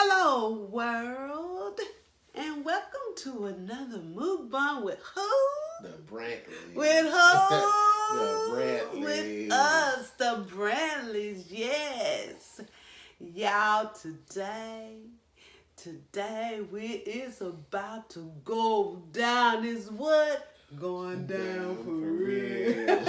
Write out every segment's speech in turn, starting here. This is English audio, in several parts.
Hello, world, and welcome to another Mukbang with who? The Brantleys. With who? The Brantleys. With us, the Brantleys, yes. Y'all, today it's about to go down. Is what? Going down for real.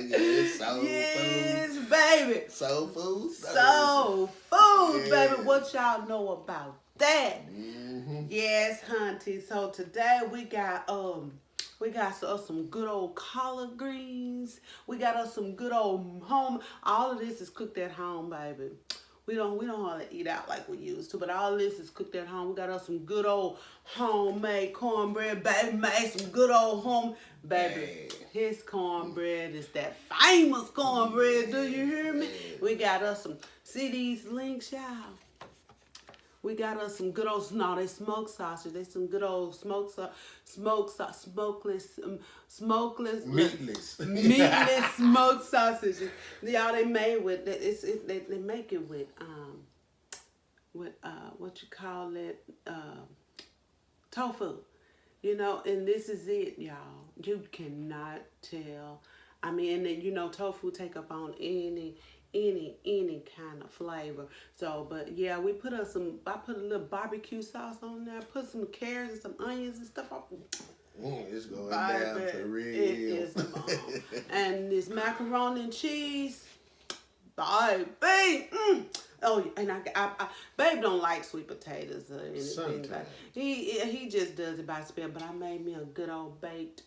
Yes, Soul yes, Food. baby. Soulfood. Soulfood, Yeah. baby. What y'all know about that? Mm-hmm. Yes, hunty. So today we got us some good old collard greens. We got us some good old home. All of this is cooked at home, baby. We don't hardly eat out like we used to, but all this is cooked at home. We got us some good old homemade cornbread, baby. Made some good old home, baby. Hey. His cornbread is that famous cornbread. Do you hear me? We got us some. See these links, y'all. We got us some good old, they smoked sausage. They some good old smokeless, Meatless. meatless smoked sausages. Y'all, they made with that. They make it with what you call it, tofu. You know, and this is it, y'all. You cannot tell. I mean, and then, you know, tofu take up on any kind of flavor. So, but yeah, we put I put a little barbecue sauce on there, put some carrots and some onions and stuff up. It's going down for real. It is the bomb. And this macaroni and cheese, baby. Oh, and I babe don't like sweet potatoes or anything. Sometimes. Like he just does it by spell. But I made me a good old baked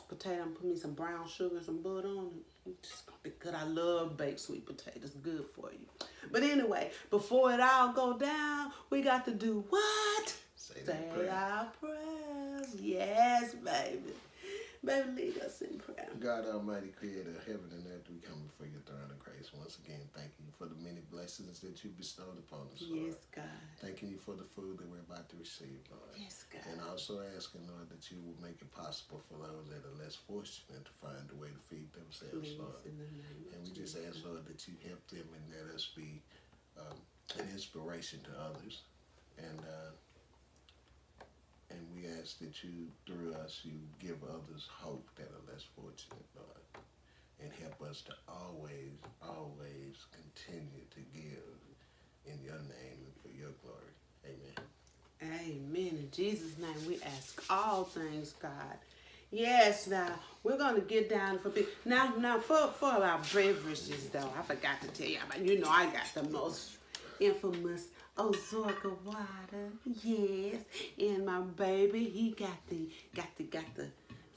potato and put me some brown sugar and some butter on it. It's just gonna be good. I love baked sweet potatoes. Good for you. But anyway, before it all go down, we got to do what? Say our prayers. Yes, baby. Baby, lead us in prayer. God Almighty, Creator of heaven and earth, we come before your throne of grace once again. Thank you for the many blessings that you bestowed upon us, Lord. Yes, God. Thanking you for the food that we're about to receive, Lord. Yes, God. And also asking, Lord, that you will make it possible for those that are less fortunate to find a way to feed themselves, Please, Lord. in the name And of we just Jesus. ask, Lord, that you help them and let us be an inspiration to others. And we ask that you, through us, you give others hope that are less fortunate, Lord. And help us to always continue to give in your name and for your glory. Amen. Amen. In Jesus' name, we ask all things, God. Yes, now we're gonna get down for now for our beverages though. I forgot to tell you about. You know, I got the most infamous Ozorka water. Yes, and my baby, he got the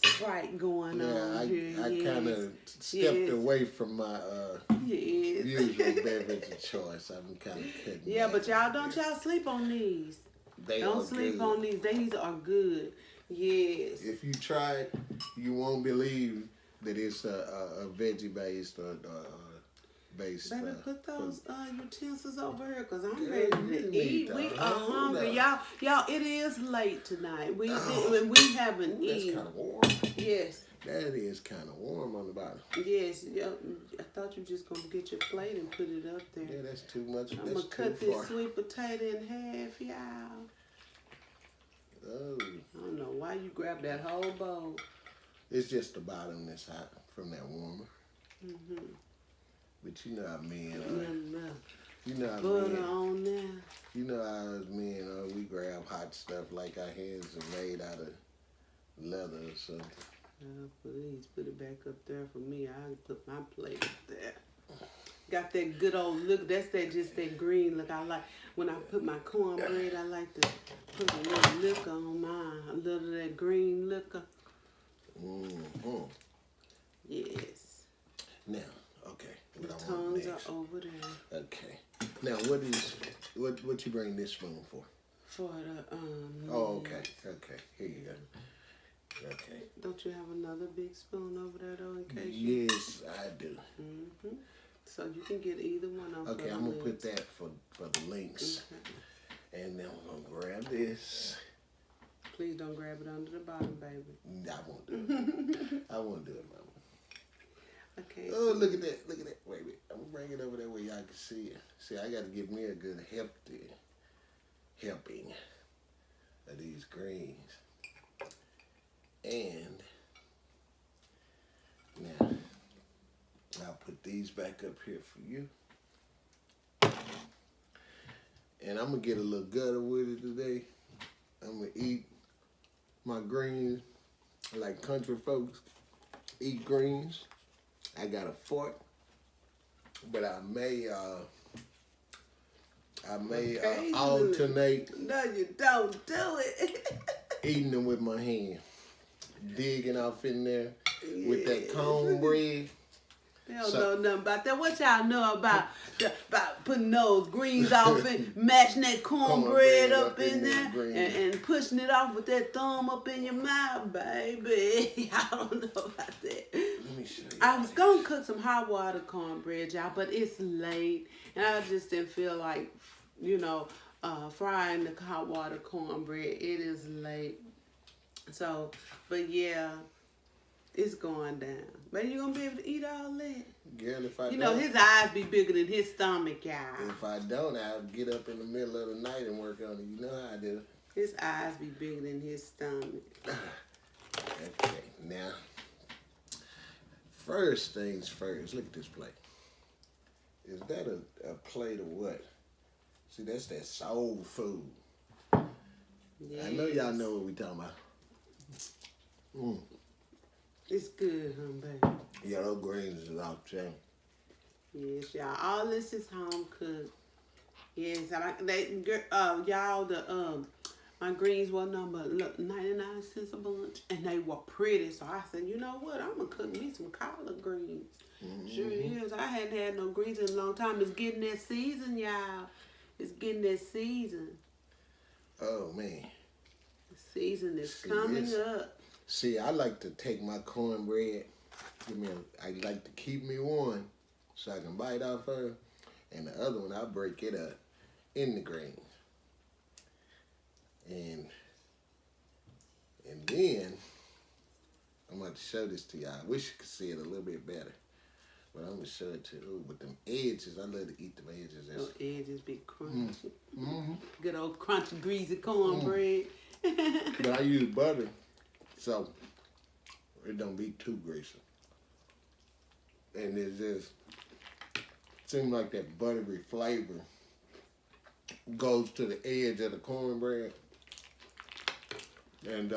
Sprite going on here. I yes. kind of stepped away from my yes. usual beverage of choice. I'm kind of cutting. Yeah, but y'all sleep on these. Don't sleep on these. These are good. Yes. If you try it, you won't believe that it's a veggie based or based. Baby, put those utensils over here, cause I'm Girl, ready you to need eat. to We are hold hungry, up. y'all. It is late tonight. We haven't That's eaten. kind of warm. Yes. That is kind of warm on the bottom. Yes. Yeah. I thought you were just gonna get your plate and put it up there. Yeah, that's too much. I'm gonna cut this sweet potato in half, y'all. Oh. I don't know why you grabbed that whole bowl. It's just the bottom that's hot from that warmer. Mhm. But you know how men Yeah, are. You know how butter men. on there. You know how us men are. We grab hot stuff like our hands are made out of leather or something. Please put it back up there for me. I'll put my plate up there. Got that good old look. That's just that green look. I like when I put my cornbread. I like to put a little liquor on mine. A little of that green liquor. Mm-hmm. Yes. Now, okay. The What I want tongues next. are over there. Okay. Now, what you bring this spoon for? For the Oh, okay. Okay. Here you go. Okay. Don't you have another big spoon over there though, in case? Yes, I do. Mm-hmm. So you can get either one of them. Okay, I'm gonna put that for the links, Okay. and then I'm gonna grab this. Please don't grab it under the bottom, baby. I won't do it. I won't do it, Mama. Okay. Oh, look at that. Look at that. Wait a minute. I'm going to bring it over there where y'all can see it. See, I got to give me a good helping of these greens. And now, I'll put these back up here for you. And I'm going to get a little gutter with it today. I'm going to eat my greens like country folks eat greens. I got a fork, but I may alternate. No, you don't do it. Eating them with my hand, digging off in there with that cornbread. They don't know nothing about that. What y'all know about putting those greens off and mashing that cornbread up in there and pushing it off with that thumb up in your mouth, baby? I don't know about that. Let me show you. I was going to cook some hot water cornbread, y'all, but it's late. And I just didn't feel like, frying the hot water cornbread. It is late. So, but yeah. It's going down. But you gonna be able to eat all that? Girl, if I his eyes be bigger than his stomach, y'all. If I don't, I'll get up in the middle of the night and work on it. You know how I do. His eyes be bigger than his stomach. Okay, now, first things first, look at this plate. Is that a plate of what? See, that's that soul food. Yes. I know y'all know what we talking about. It's good, huh, baby? Yeah, those greens is off chain. Yes, y'all. All this is home cooked. Yes, my greens were number 99 cents a bunch, and they were pretty. So I said, you know what? I'm gonna cook me some collard greens. Sure is. I hadn't had no greens in a long time. It's getting that season, y'all. It's getting that season. Oh man. The season is coming up. See, I like to take my cornbread. I like to keep me one so I can bite off her, and the other one I break it up in the greens. And then I'm going to show this to y'all. I wish you could see it a little bit better, but I'm going to show it to you. With them edges, I love to eat them edges. Those edges be crunchy. Good old crunchy, greasy cornbread. But I use butter, so it don't be too greasy. And it just seems like that buttery flavor goes to the edge of the cornbread. And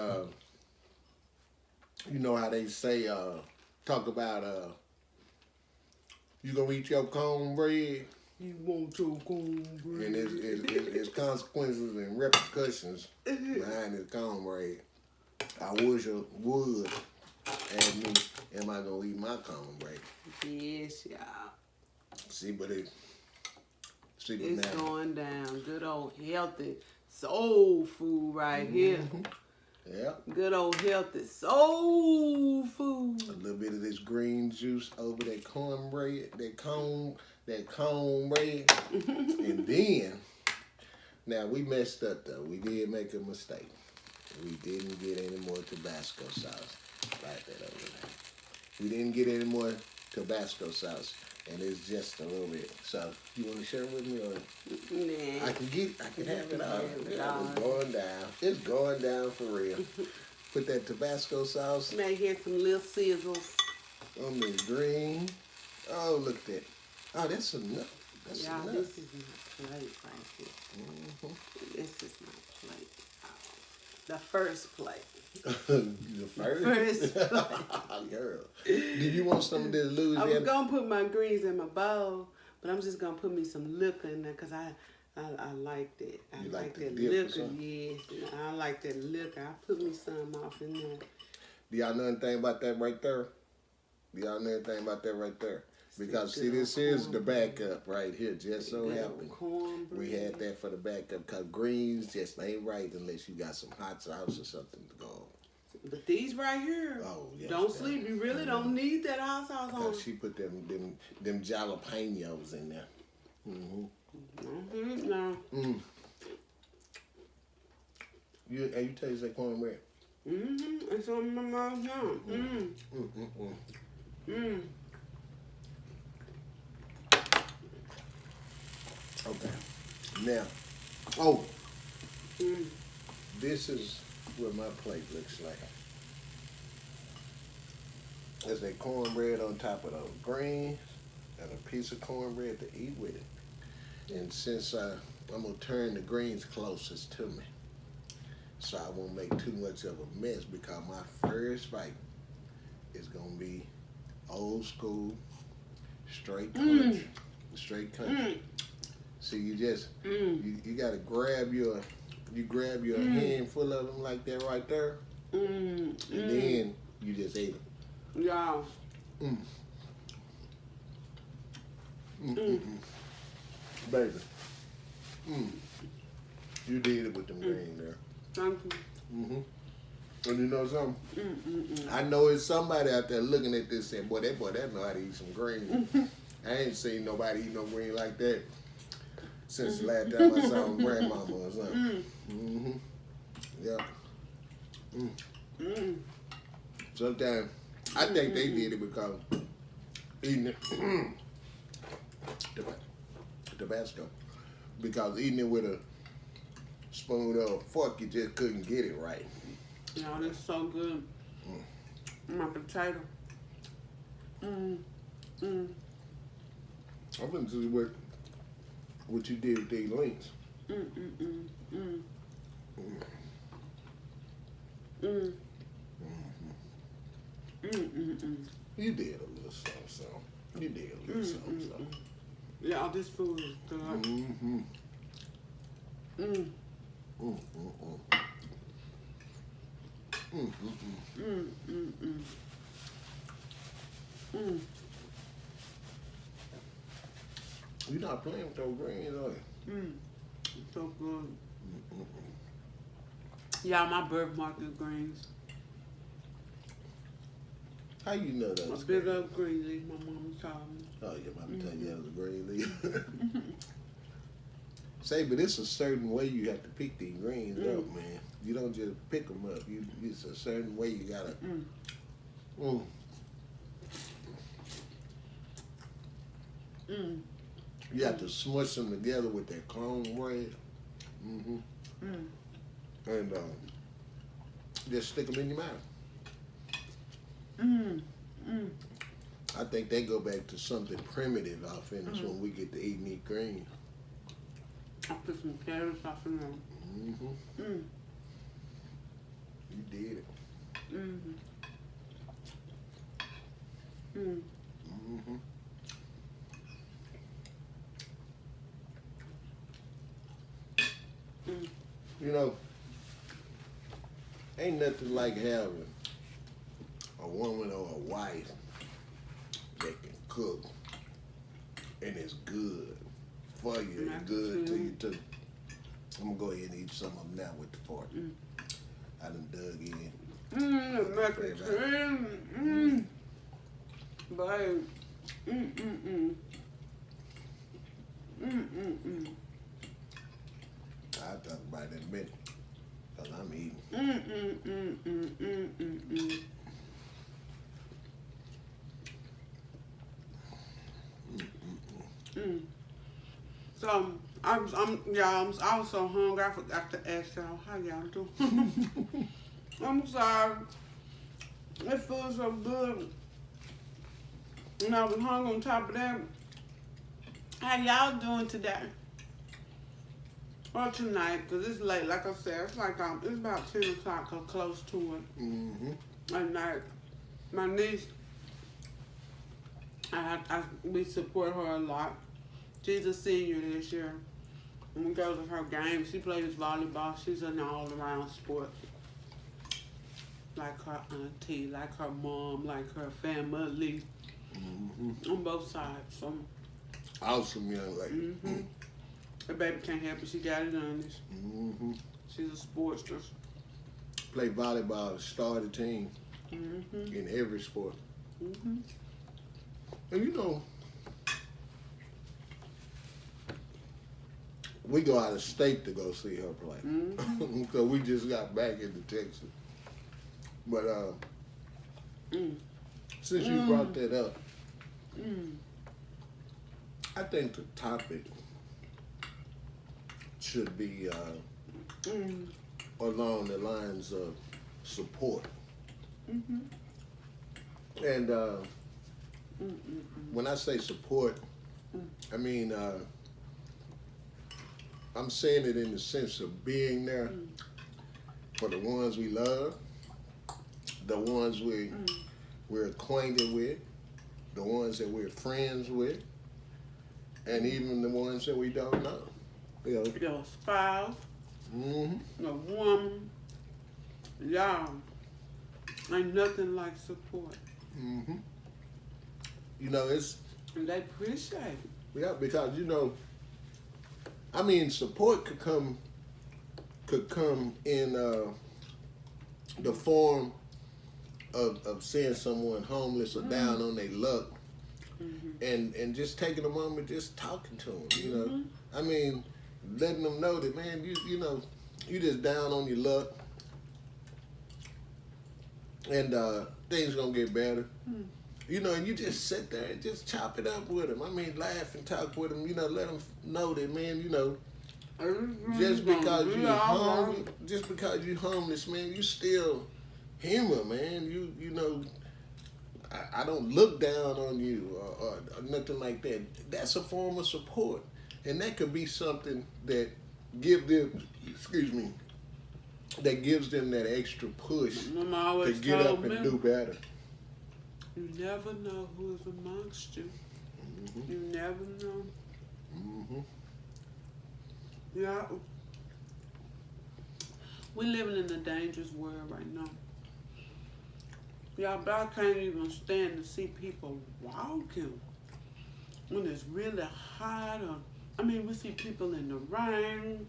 you know how they say, talk about you gonna eat your cornbread? You want your cornbread? And it's consequences and repercussions behind this cornbread. I wish I would ask me, am I gonna eat my cornbread? Yes, y'all. It's going down. Good old healthy soul food right here. Yeah. Good old healthy soul food. A little bit of this green juice over that cornbread, that cornbread. And then, now we messed up though. We did make a mistake. We didn't get any more Tabasco sauce. Write that over there. We didn't get any more Tabasco sauce. And it's just a little bit. So, you want to share it with me, or nah. I can have it all. It's going down. It's going down for real. Put that Tabasco sauce. May hear some little sizzles on the green. Oh, look at that. Oh, that's enough. That's enough. This is my plate right here. This is my plate. The first plate. The first plate. Girl. Did you want some of this Louisiana? I was going to put my greens in my bowl, but I'm just going to put me some liquor in there because I like that. I like that liquor, yes. I like that liquor. I put me some off in there. Do y'all know anything about that right there? Because see, this is the backup right here. Just so happened we had that for the backup, because greens just ain't right unless you got some hot sauce or something to go on. But these right here, don't sleep. You really don't need that hot sauce on. Because she put them jalapenos in there. No. You taste that cornbread? It's on my mouth now. Okay. Now, this is what my plate looks like. There's a cornbread on top of those greens and a piece of cornbread to eat with it. And since I'm gonna turn the greens closest to me, so I won't make too much of a mess, because my first bite is gonna be old school, straight country, straight country. See, you just you gotta grab your handful of them like that right there, and then you just ate them. Yeah. Baby, you did it with them greens there. Thank you. And you know something? I know it's somebody out there looking at this saying, boy, that know how to eat some greens. I ain't seen nobody eat no green like that since the last time I saw my grandmama or something. Yeah. Sometimes I think they did it because eating it, Tabasco, because eating it with a spoon or a fork, you just couldn't get it right. Yeah, that's so good. My potato. I'm gonna see what you did with these links. You did a little something. You did a little something. Yeah, this food is good. You're not playing with those greens, are you? It's so good. Yeah, my birthmark is greens. How you know that? A big old green leaf, my mama told me. Oh, your mama tell you that was a green leaf. Say, but it's a certain way you have to pick these greens up, man. You don't just pick them up. It's a certain way you gotta. You have to smush them together with that cornbread. And just stick them in your mouth. I think they go back to something primitive off in us when we get to eating these greens. I put some carrots off in them. You did it. You know, ain't nothing like having a woman or a wife that can cook and it's good for you and good to you too. I'm gonna go ahead and eat some of them now with the fork. I done dug in. Mac and cheese. Babe. I'll talk about it in a minute, because I'm eating. So I was so hungry I forgot to ask y'all how y'all doing. I'm sorry. This food's so good. And I was hungry on top of that. How y'all doing today? Or tonight, because it's late, like I said, it's like it's about 10 o'clock or close to it. At night. My niece, we support her a lot. She's a senior this year. And we go to her games. She plays volleyball. She's an all-around sport. Like her auntie, like her mom, like her family. On both sides. So, awesome young lady. Her baby can't help it. She got it honest. She's a sportster. Play volleyball, start a team in every sport. And you know, we go out of state to go see her play. So we just got back into Texas. But since you brought that up, I think the topic should be along the lines of support. And when I say support, I mean I'm saying it in the sense of being there for the ones we love, the ones we're acquainted with, the ones that we're friends with, and even the ones that we don't know. You know, Your spouse, your woman, y'all, ain't nothing like support. You know, it's And they appreciate it. yeah, because you know, I mean, support could come in the form of seeing someone homeless or down on their luck, and just taking a moment, just talking to them. You know, I mean, letting them know that, man, you know, you just down on your luck, and things gonna get better. You know, and you just sit there and just chop it up with them. I mean, laugh and talk with them. You know, let them know that, man, you know, just because you homeless, man, you still human, man. You know, I don't look down on you or nothing like that. That's a form of support, and that could be something that give them, that gives them that extra push to get up and do better. You never know who is amongst you. You never know. Yeah. We're living in a dangerous world right now. Y'all, but I can't even stand to see people walking when it's really hot. I mean, we see people in the rain,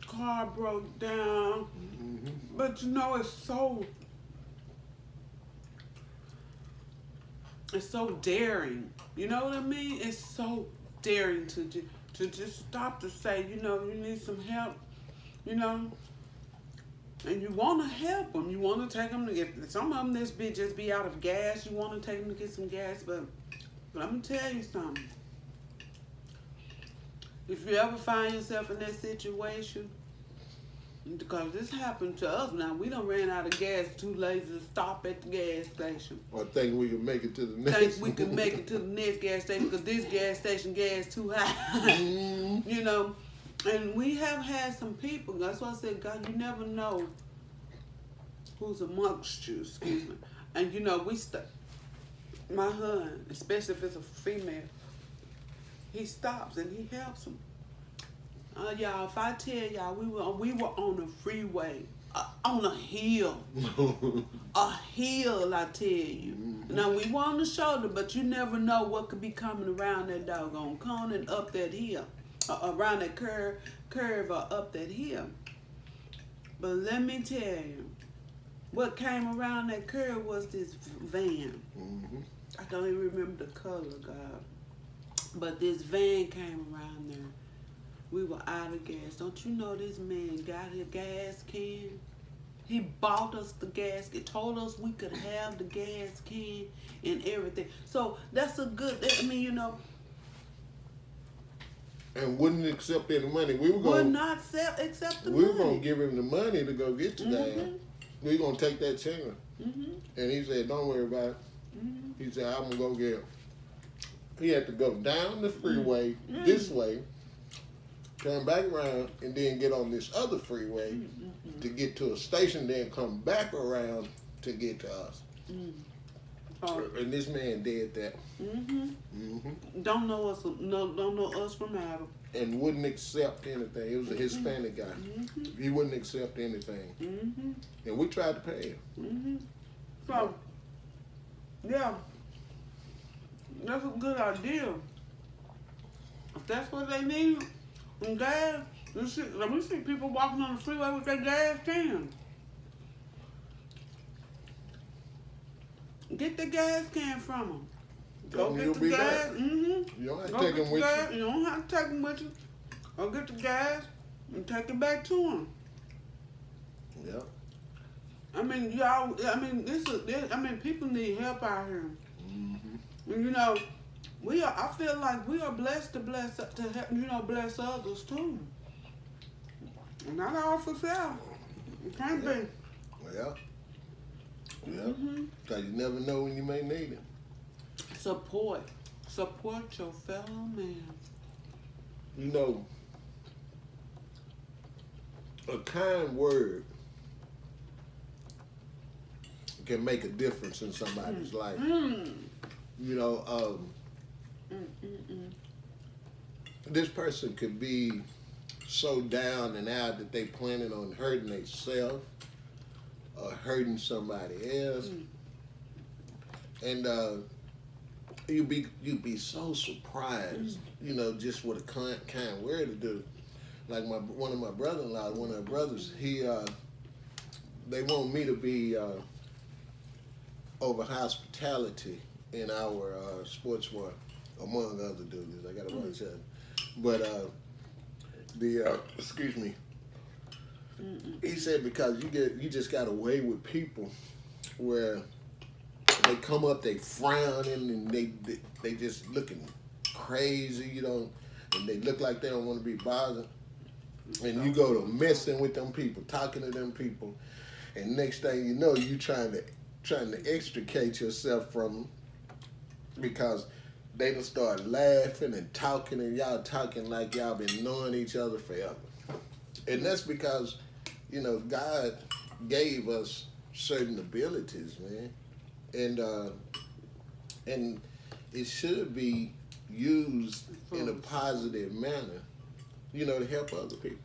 car broke down. But you know, it's so daring. You know what I mean? It's so daring to just stop to say, you know, you need some help, you know, and you want to help them. You want to take them to get, some of them just be out of gas. You want to take them to get some gas, but I'm going to tell you something. If you ever find yourself in that situation, because this happened to us now, we done ran out of gas, too lazy to stop at the gas station. Or think we can make it to the next. Think we can make it to the next gas station because this gas station gas too high. You know, and we have had some people, that's why I said, God, you never know who's amongst you, excuse me. And you know, my husband, especially if it's a female, he stops and he helps them. Y'all, if I tell y'all, we were on the freeway, on a hill, I tell you. Now we were on the shoulder, but you never know what could be coming around that doggone corner and up that hill, around that curve or up that hill. But let me tell you, what came around that curve was this van. I don't even remember the color, God, but this van came around there. We were out of gas. Don't you know this man got a gas can? He bought us the gas can, told us we could have the gas can and everything. So that's a good, I mean, you know. And wouldn't accept any money. We were Would going not accept the we money. were going to give him the money to go get the gas. We were going to take that chance. And he said, don't worry about it. He said, I'm going to go get it. He had to go down the freeway this way, turn back around, and then get on this other freeway to get to a station, then come back around to get to us. And this man did that. Don't know us from Adam. And wouldn't accept anything. It was a Hispanic guy. He wouldn't accept anything. And we tried to pay him. So, yeah, that's a good idea. If that's what they need, and gas, we see people walking on the freeway with their gas can. Get the gas can from them. Go get the gas. You don't have to take them with you. You don't have to take them with you. Go get the gas and take it back to them. Yeah. I mean, y'all. I mean, people need help out here. And you know, I feel like we are blessed to help, bless others too. Not all for sale. It can't Yeah. be. Yeah. Yeah. Because you never know when you may need it. Support. Support your fellow man. You know, a kind word can make a difference in somebody's life. You know, this person could be so down and out that they planning on hurting themselves or hurting somebody else, and you'd be so surprised, you know, just what a kind word to do. Like one of my brother-in-law, one of her brothers, they want me to be over hospitality in our sports bar, among other duties. I got a bunch of them. But excuse me, he said because you just got away with people where they come up, they frowning, and they just looking crazy, you know, and they look like they don't want to be bothered. And you go to messing with them people, talking to them people, and next thing you know, you trying to extricate yourself from them because they done start laughing and talking, and y'all talking like y'all been knowing each other forever. And that's because, you know, God gave us certain abilities, man, and it should be used in a positive manner, you know, to help other people.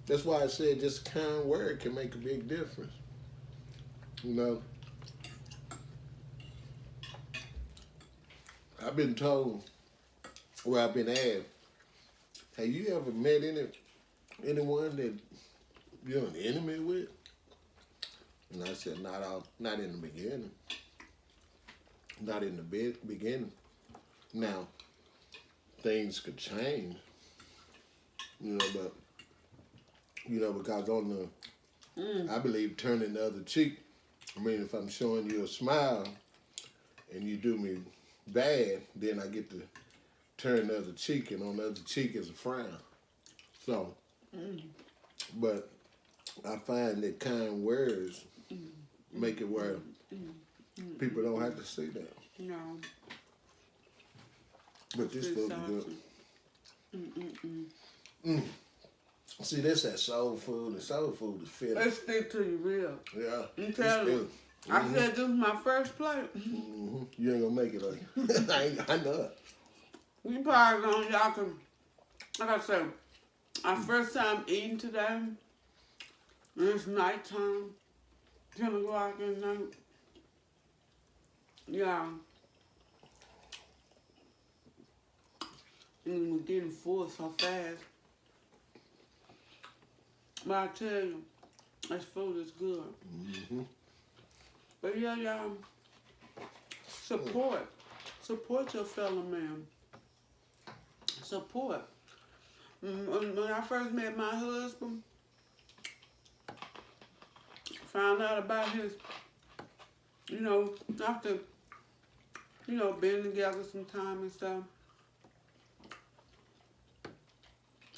That's why I said just a kind word can make a big difference. You know, I've been told, or I've been asked, have you ever met anyone that you're an enemy with? And I said, not in the beginning. Not in the beginning. Now, things could change, you know, but, you know, because on the, I believe turning the other cheek, I mean, if I'm showing you a smile and you do me bad, then I get to turn the other cheek, and on the other cheek is a frown. So, but I find that kind words make it where people don't have to say that. No. But this food is good. See, this that soul food, and soul food is filling. Let's stick to you real. Yeah. I'm telling you. I said this was my first plate. You ain't gonna make it, are you? I know it. We probably gonna, y'all can, like I said, our first time eating today, and it's nighttime, 10 o'clock at night. Yeah. And we're getting full so fast. But I tell you, this food is good. But yeah, y'all, support your fellow man. Support. When I first met my husband, found out about his, you know, after, you know, being together some time and stuff,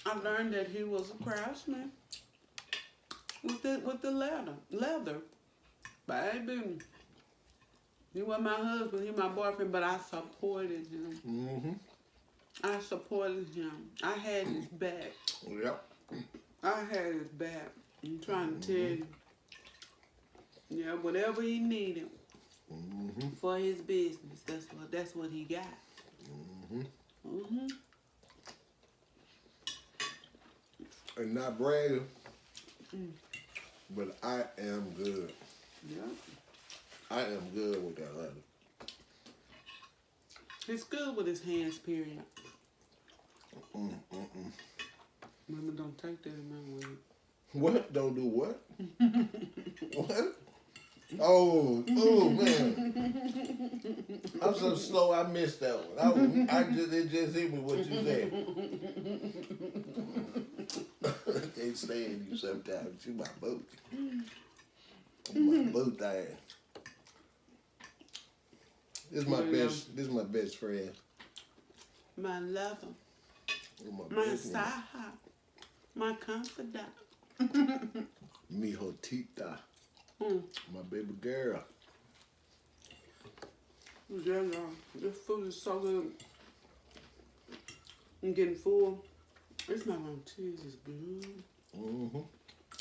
I learned that he was a craftsman with the leather. Baby, he wasn't my husband, he my boyfriend, but I supported him. I supported him. I had his back. Yep. I had his back. I'm trying to tell you. Yeah, whatever he needed for his business, that's what he got. And not bragging, but I am good. Yeah. I am good with that leather. He's good with his hands, period. Mama, don't take that in my way. What? Don't do what? What? Oh man. I'm so slow I missed that one. It just hit me what you said. I can't stand you sometimes. You my boot. My boot there. This is my best friend. My lover. My My best friend. side. My confidant. Mi hotita. Mm. My baby girl. Yeah, y'all. This food is so good. I'm getting full. This macaroni and cheese is good. Mm-hmm.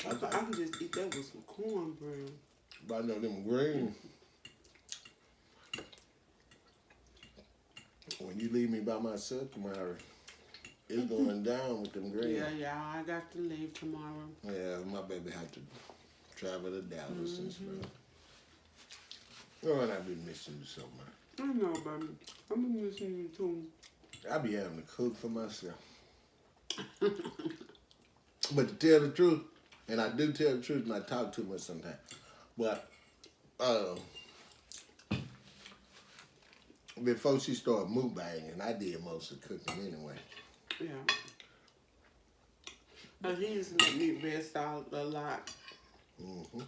I can just eat that with some cornbread. But I know them green. When you leave me by myself tomorrow, it's going down with them green. Yeah, y'all. I got to leave tomorrow. Yeah, my baby had to travel to Dallas and stuff. Oh, and I've been missing you so much. I know, baby. I'm gonna miss you too. I be having to cook for myself. But to tell the truth, and I do tell the truth and I talk too much sometimes, but before she started Mukbang, and I did most of the cooking anyway. Yeah. But he used to let me rest out a lot. Mm-hmm.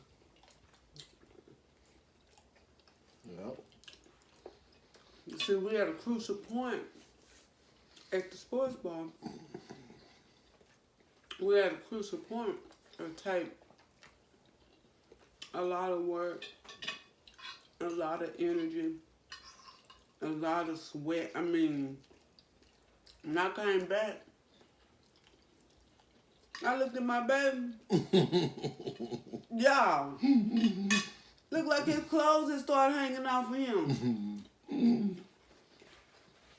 Yep. See, we had a crucial point at the sports bar. We had a crucial point of take a lot of work, a lot of energy, a lot of sweat. I mean, when I came back, I looked at my baby. Y'all, looked like his clothes had started hanging off of him.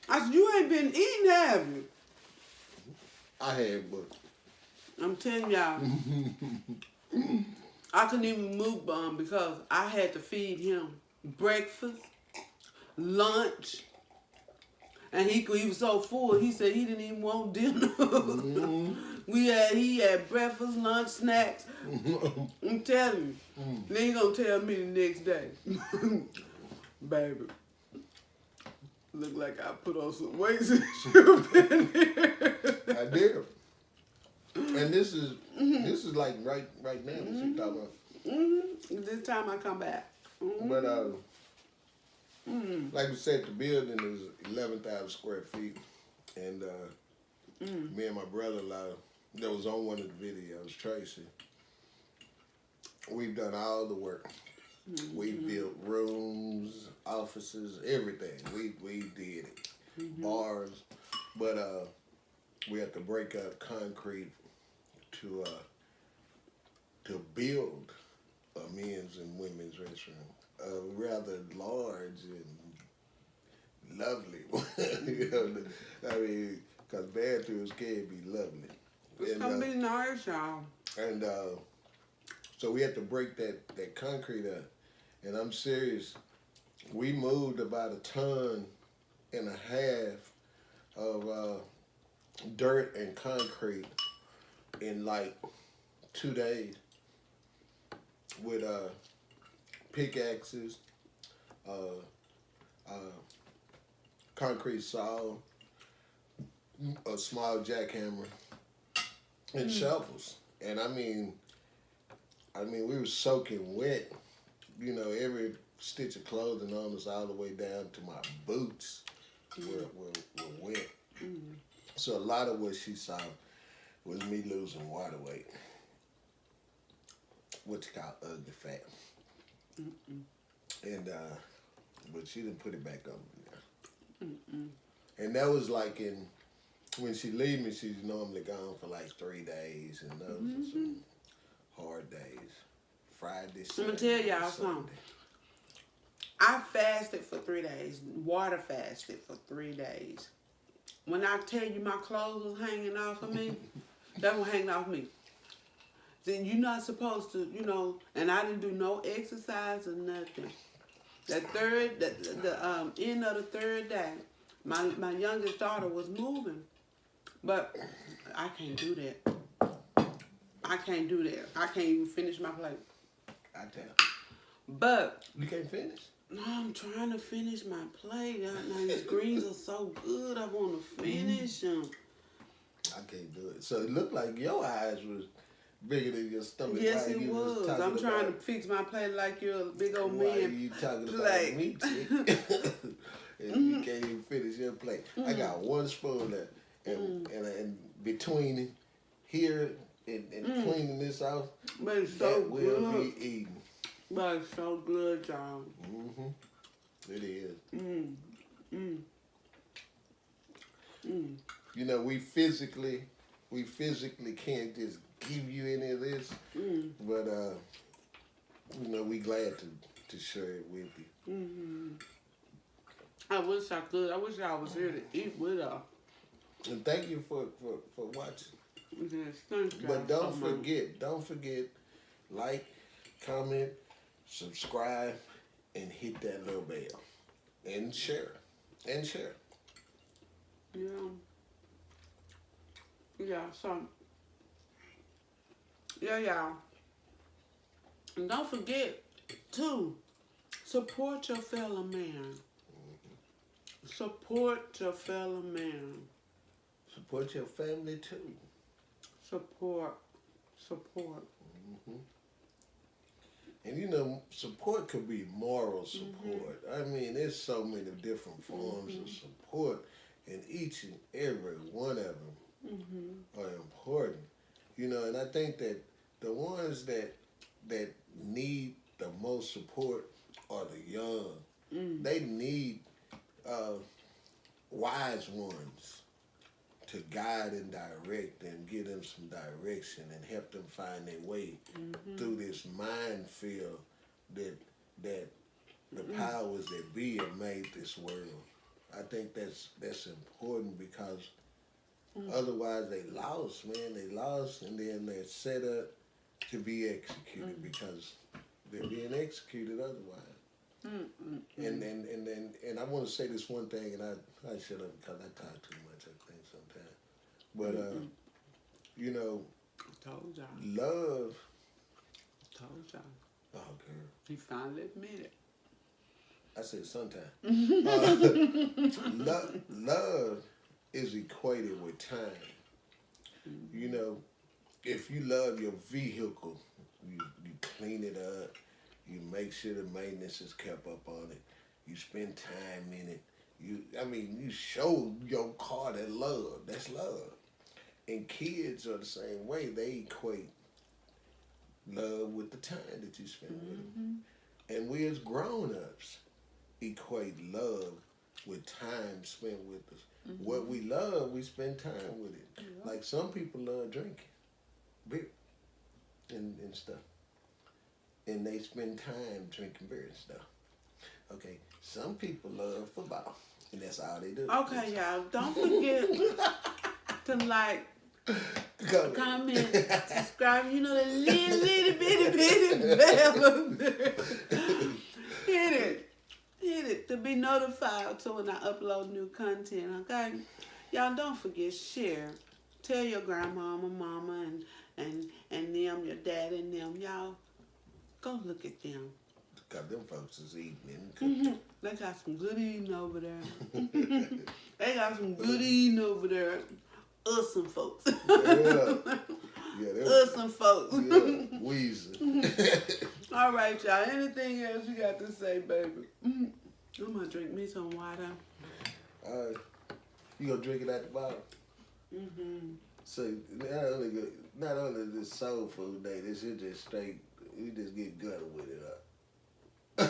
I said, you ain't been eating, have you? I had, but I'm telling y'all, I couldn't even mukbang because I had to feed him breakfast, lunch, and he was so full. He said he didn't even want dinner. He had breakfast, lunch, snacks. I'm telling you. Then he gonna tell me the next day, baby, look like I put on some weight since you've been here. I did. And this is like right now. What you talking about? This time I come back. But like we said, the building is 11,000 square feet, and me and my brother-in-law that was on one of the videos, Tracy. We've done all the work. We built rooms, offices, everything. We did it. Bars, but we had to break up concrete to build a men's and women's restroom, a rather large and lovely one. You know, I mean, because bathrooms can be lovely. It's gonna be nice, y'all. And so we had to break that concrete up. And I'm serious, we moved about 1.5 tons of dirt and concrete in like 2 days with pickaxes, concrete saw, a small jackhammer, and shovels. And I mean, we were soaking wet. You know, every stitch of clothing on us all the way down to my boots were wet. So a lot of what she saw was me losing water weight. What you call ugly fat. And, but she didn't put it back on there. And that was like when she leave me, she's normally gone for like 3 days, and those are some hard days. Friday, Saturday, I'm gonna tell y'all something. I fasted for 3 days. Water fasted for 3 days. When I tell you my clothes was hanging off of me, that was hanging off me. Then you're not supposed to, you know, and I didn't do no exercise or nothing. The end of the third day, my youngest daughter was moving, but I can't do that. I can't do that. I can't even finish my plate. I tell. But You can't finish? no, I'm trying to finish my plate. Now these greens are so good. I want to finish them. I can't do it. So it looked like your eyes was bigger than your stomach. Yes, while it you was. I'm trying to fix my plate like you're a big old Why man. you talking about Like- me, chick? And you can't even finish your plate. I got one spoon left, and between here and cleaning this out, But it's so that will good. be eaten. But it's so good, y'all. It is. You know, we physically can't just give you any of this, but you know, we glad to share it with you. I wish I could. I wish I was here to eat with her. And thank you for watching. Yes, thank you. But don't forget, like, comment, subscribe, and hit that little bell, and share. Yeah. Yeah, so, yeah. And don't forget to support your fellow man. Support your fellow man. Support your family too. Support. And you know, support could be moral support. I mean, there's so many different forms of support, and each and every one of them are important. You know, and I think that the ones that need the most support are the young. They need wise ones to guide and direct and give them some direction and help them find their way through this minefield that the powers that be have made this world. I think that's important because otherwise they lost, man. They lost, and then they're set up to be executed because they're being executed otherwise. And I want to say this one thing, and I shut up because I talk too much, I think, sometimes. But, you know, Told y'all. love. Told y'all. Oh, girl. He finally admitted. I said sometimes. Love is equated with time. You know, if you love your vehicle, you clean it up, you make sure the maintenance is kept up on it, you spend time in it. You show your car that love. That's love. And kids are the same way. They equate love with the time that you spend with them. And we as grown-ups equate love with time spent with us. What we love, we spend time with it. Like some people love drinking beer and stuff. And they spend time drinking beer and stuff. Okay, some people love football, and that's all they do. Okay, y'all, don't forget to like, comment, subscribe. You know the little bitty bell. Hit it to be notified to when I upload new content. Okay, y'all don't forget share. Tell your grandmama, mama, and them, your dad and them. Y'all go look at them. Because them folks is eating and cooking. They got some good eating over there. They got some good eating over there. Us some folks. Us some folks. Yeah, wheezing. All right, y'all. Anything else you got to say, baby? I'm going to drink me some water. All right. You going to drink it at the bottom? So, not only this soul food day, this is just straight, we just get gutted with it up. I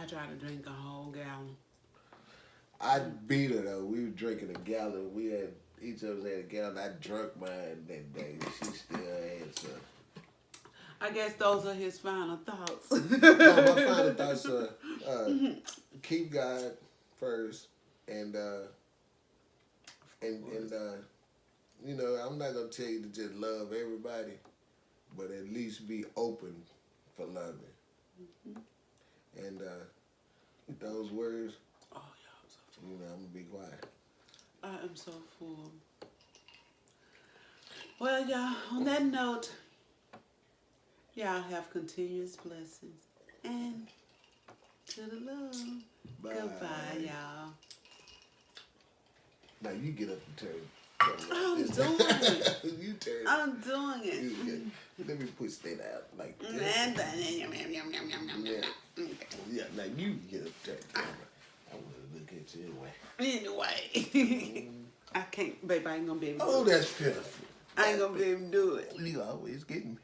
try to drink a whole gallon. I beat her though. We were drinking a gallon. Each of us had a gallon. I drunk mine that day. She still had some. I guess those are his final thoughts. No, my final thoughts are keep God first, and you know, I'm not gonna tell you to just love everybody, but at least be open for loving. And with those words, you know, I'm gonna be quiet. I am so full. Well, y'all, on that note, y'all have continuous blessings. And to the love. Bye. Goodbye, y'all. Now you get up and turn. I'm doing it. You turn. I'm doing it. Let me push that out like that. Yeah, now you get up and turn. I want to look at you anyway. Anyway. I can't, babe. I ain't gonna be able to Oh, do it. that's pitiful. I ain't gonna be able to do it. You always getting me.